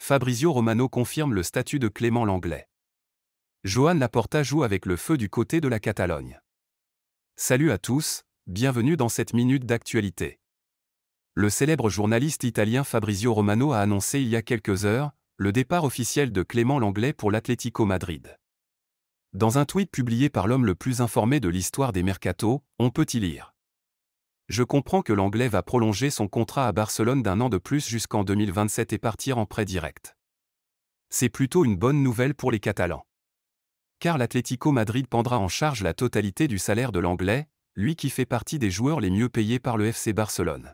Fabrizio Romano confirme le statut de Clément Lenglet. Joan Laporta joue avec le feu du côté de la Catalogne. Salut à tous, bienvenue dans cette minute d'actualité. Le célèbre journaliste italien Fabrizio Romano a annoncé il y a quelques heures le départ officiel de Clément Lenglet pour l'Atlético Madrid. Dans un tweet publié par l'homme le plus informé de l'histoire des mercatos, on peut y lire: Je comprends que Lenglet va prolonger son contrat à Barcelone d'1 an de plus jusqu'en 2027 et partir en prêt direct. C'est plutôt une bonne nouvelle pour les Catalans. Car l'Atlético Madrid prendra en charge la totalité du salaire de Lenglet, lui qui fait partie des joueurs les mieux payés par le FC Barcelone.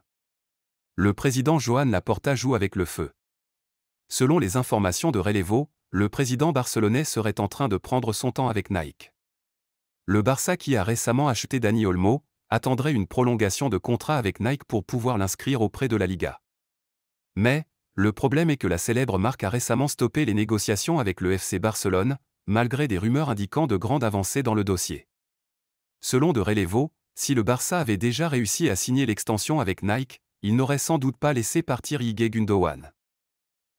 Le président Joan Laporta joue avec le feu. Selon les informations de Relevo, le président barcelonais serait en train de prendre son temps avec Nike. Le Barça, qui a récemment acheté Dani Olmo, attendrait une prolongation de contrat avec Nike pour pouvoir l'inscrire auprès de la Liga. Mais, le problème est que la célèbre marque a récemment stoppé les négociations avec le FC Barcelone, malgré des rumeurs indiquant de grandes avancées dans le dossier. Selon de Relevo, si le Barça avait déjà réussi à signer l'extension avec Nike, il n'aurait sans doute pas laissé partir Ilkay Gundogan.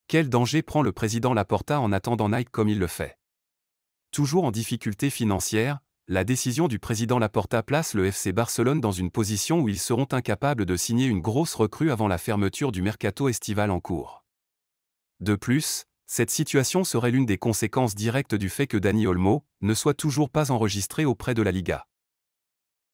Quel danger prend le président Laporta en attendant Nike comme il le fait? Toujours en difficulté financière, la décision du président Laporta place le FC Barcelone dans une position où ils seront incapables de signer une grosse recrue avant la fermeture du mercato estival en cours. De plus, cette situation serait l'une des conséquences directes du fait que Dani Olmo ne soit toujours pas enregistré auprès de la Liga.